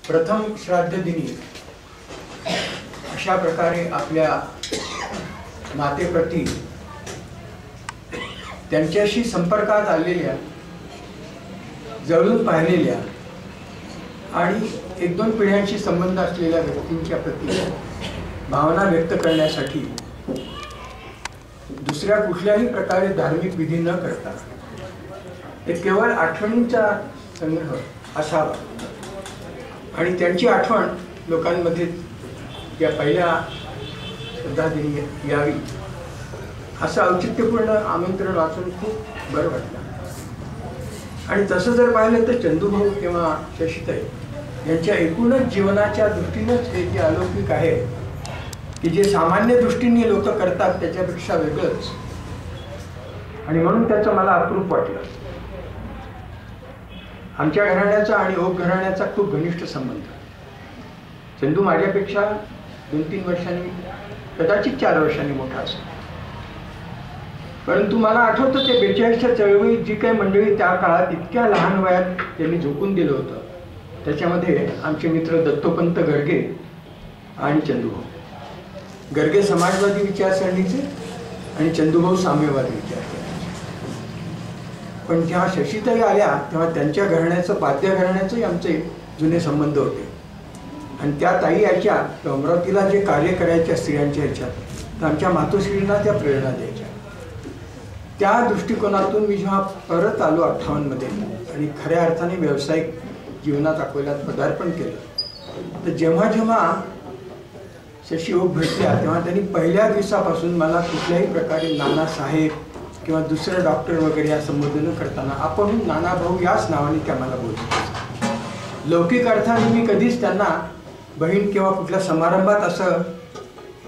प्रथम श्राद्ध दिनी अशा प्रकारे आपल्या मातेप्रती त्यांच्याशी संपर्कात आलेल्या, जवळून पाहिलेल्या आणि एक दोन पिढ्यांशी संबंध असलेल्या व्यक्तींच्या प्रती भावना व्यक्त करण्यासाठी दुसऱ्या कुठल्याही प्रकारे धार्मिक विधी न करता एक केवळ आठवणींचा संग्रह असावा आणि त्यांची आठवण लोकांमध्ये या पहिल्या श्रद्धादिनी यावी असं औचित्यपूर्ण आमंत्रण वाचून खूप बरं वाटलं. आणि तसं जर पाहिलं तर चंदूभाऊ किंवा शशीताई यांच्या एकूणच जीवनाच्या दृष्टीनंच हे जे अलौकिक आहे की जे सामान्य दृष्टीने लोक करतात त्याच्यापेक्षा वेगळंच, आणि म्हणून त्याचं मला अप्रूप वाटलं. आमच्या घराण्याचा आणि ओक घराण्याचा खूप घनिष्ठ संबंध. चंदू माझ्यापेक्षा 2-3 वर्षांनी, कदाचित 4 वर्षांनी मोठा असेल, परंतु मला आठवतं ते 42च्या चळवळीत जी काही मंडळी त्या काळात इतक्या लहान वयात त्यांनी झोकून दिलं होतं त्याच्यामध्ये आमचे मित्र दत्तोपंत गर्गे आणि चंदूभाऊ. गर्गे समाजवादी विचारसरणीचे आणि चंदूभाऊ साम्यवादी विचारसरणीचे. पण जेव्हा शशीताई आल्या तेव्हा त्यांच्या घराण्याचं, पाद्य घराण्याचंही आमचे जुने संबंध होते. आणि त्या ताई यायच्या अमरावतीला जे कार्य करायच्या स्त्रियांच्या ह्याच्यात, तर आमच्या मातोश्रींना त्या प्रेरणा द्यायच्या. त्या दृष्टिकोनातून मी जेव्हा परत आलो 58 मध्ये आणि खऱ्या अर्थाने व्यावसायिक जीवनात अकोल्यात पदार्पण केलं, तर जेव्हा जेव्हा शशी ओक भेटल्या तेव्हा त्यांनी पहिल्या दिवसापासून मला कुठल्याही प्रकारे नानासाहेब किंवा दुसरं डॉक्टर वगैरे या संबोधन करताना आपण नानाभाऊ याच नावाने त्या मला बोलतात. लौकिक अर्थाने मी कधीच त्यांना बहीण किंवा कुठल्या समारंभात असं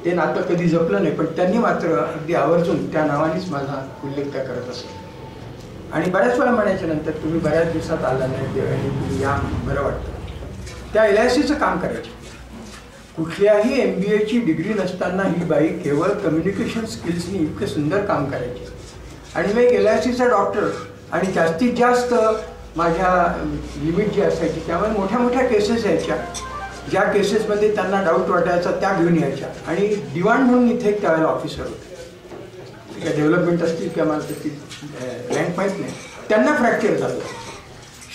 ते नातं कधी जपलं नाही, पण त्यांनी मात्र अगदी आवर्जून त्या नावानेच माझा उल्लेख त्या करत असत. आणि बऱ्याच वेळा म्हणायच्या नंतर तुम्ही बऱ्याच दिवसात आला नाही देवानी, तुम्ही या, बरं वाटतं. त्या LICचं काम करायचे. कुठल्याही MBAची डिग्री नसताना ही बाई केवळ कम्युनिकेशन स्किल्सनी इतकं सुंदर काम करायची. आणि मी एक LICचा डॉक्टर आणि जास्तीत जास्त माझ्या लिमिट जी असायची त्यामुळे मोठ्या मोठ्या केसेस यायच्या. ज्या केसेसमध्ये त्यांना डाऊट वाटायचा त्या घेऊन यायच्या. आणि दिवाण म्हणून इथे एक त्यावेळेला ऑफिसर होते, काय डेव्हलपमेंट असतील किंवा मला त्याची रँक माहीत नाही, त्यांना फ्रॅक्चर झालं.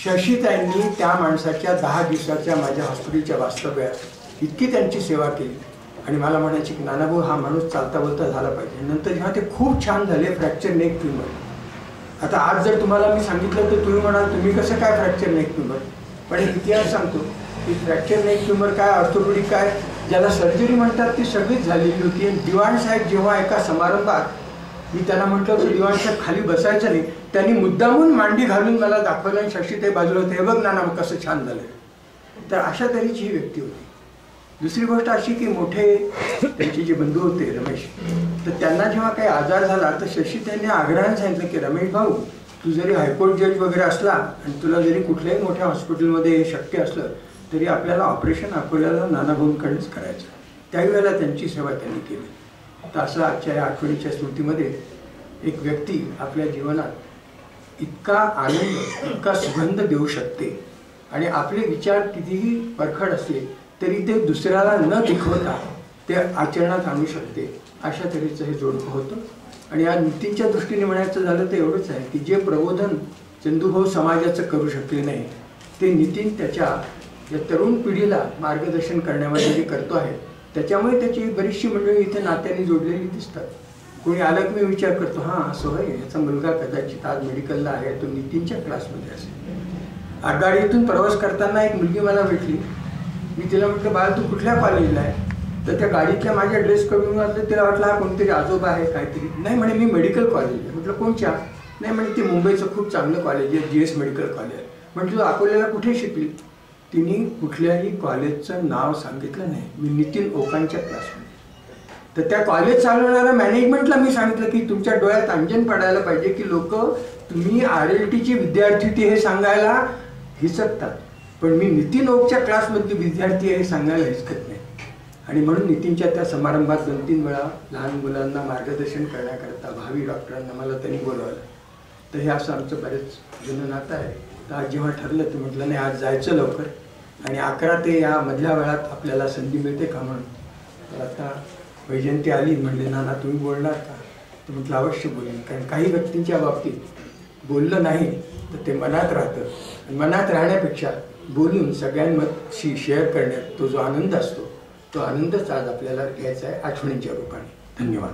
शशीताईंनी त्या माणसाच्या 10 दिवसाच्या माझ्या हॉस्पिटलच्या वास्तव्यात इतकी त्यांची सेवा केली आणि मला म्हणायची की नानाभाऊ हा माणूस चालता बोलता झाला पाहिजे. नंतर जेव्हा ते खूप छान झाले, फ्रॅक्चर नेक ट्यूमर. आता आज जर तुम्हाला मी सांगितलं तर तुम्ही म्हणाल तुम्ही कसं काय फ्रॅक्चर नेक ट्यूमर, पण एक इतिहास सांगतो की फ्रॅक्चर नेक ट्यूमर काय, ऑर्थोपेडिक काय, ज्याला सर्जरी म्हणतात ती सगळीच झालेली होती. आणि दिवाण साहेब जेव्हा एका समारंभात मी त्यांना म्हटलं की दिवाण साहेब खाली बसायचं नाही, त्यांनी मुद्दामून मांडी घालून मला दाखवलं आणि शशीताई बाजूला होते, हे बघ नाना कसं छान झालं. तर अशा तऱ्हेची ही व्यक्ती होती. दुसरी गोष्ट अशी की मोठे त्यांचे जे बंधू होते रमेश, तर त्यांना जेव्हा काही आजार झाला तर शशीताईंनी आग्रहाने सांगितलं की रमेश भाऊ तू जरी हायकोर्ट जज वगैरे असला आणि तुला जरी कुठल्याही मोठ्या हॉस्पिटलमध्ये हे शक्य असलं तरी आपल्याला ऑपरेशन अकोल्याला नानाभाऊंकडेच करायचं. त्यावेळेला त्यांची सेवा त्यांनी केली. तर असं आजच्या या आठवणीच्या स्मृतीमध्ये एक व्यक्ती आपल्या जीवनात इतका आनंद, इतका सुगंध देऊ शकते आणि आपले विचार कितीही परखड असले तरी ते दुसऱ्याला न दिखवता ते आचरणात आणू शकते, अशा तऱ्हेचं हे जोडपं होतं. आणि या नीतींच्या दृष्टीने म्हणायचं झालं तर एवढंच आहे की जे प्रबोधन चंदूभाऊ समाजाचं करू शकले नाही ते नितीन त्याच्या या तरुण पिढीला मार्गदर्शन करण्यामध्ये जे करतो आहे त्याच्यामुळे त्याची बरीचशी मंडळी इथे नात्याने जोडलेली दिसतात. कोणी आलं की मी विचार करतो हां असं होय, याचा मुलगा कदाचित आज मेडिकलला आहे, तो नितीनच्या क्लासमध्ये असेल. आगगाडीतून प्रवास करताना एक मुलगी मला भेटली. मी तिला म्हटलं बाळ तू कुठल्या कॉलेजला आहे, तर त्या गाडीतल्या माझ्या ड्रेस करून वाटलं, तिला वाटलं हा कोणतरी आजोबा आहे काहीतरी. नाही म्हणे मी मेडिकल कॉलेज आहे. म्हटलं कोणच्या, नाही म्हणे ते मुंबईचं खूप चांगलं कॉलेज आहे, GS मेडिकल कॉलेज आहे. म्हटलं अकोल्याला कुठे शिकली, तिने कुठल्याही कॉलेजचं नाव सांगितलं नाही. मी नितीन ओकांच्या क्लासमध्ये. तर त्या कॉलेज चालवणाऱ्या मॅनेजमेंटला मी सांगितलं की तुमच्या डोळ्यात अंजन पडायला पाहिजे की लोक तुम्ही RLTचे विद्यार्थी ते हे सांगायला हिचकतात, पण मी नितीन ओकच्या क्लासमधले विद्यार्थी हे सांगायला हिचकत नाही. आणि म्हणून नितीनच्या त्या समारंभात 2-3 वेळा लहान मुलांना मार्गदर्शन करण्याकरता भावी डॉक्टरांना मला त्यांनी बोलवलं. तर हे असं आमचं बरेच जुनं नातं आहे. तर आज जेव्हा ठरलं तर म्हटलं नाही आज जायचं लवकर आणि 11 ते या मधल्या वेळात आपल्याला संधी मिळते का म्हणून. तर आता वैजयंती आली म्हणले, नाना तुम्ही बोलणार का? तर म्हटलं अवश्य बोलेन, कारण काही व्यक्तींच्या बाबतीत बोललं नाही तर ते मनात राहतं, आणि मनात राहण्यापेक्षा बोलून सगळ्यांशी शेअर करण्यात तो जो आनंद असतो तो आनंदच आज आपल्याला घ्यायचा आहे आठवणींच्या रूपाने. धन्यवाद.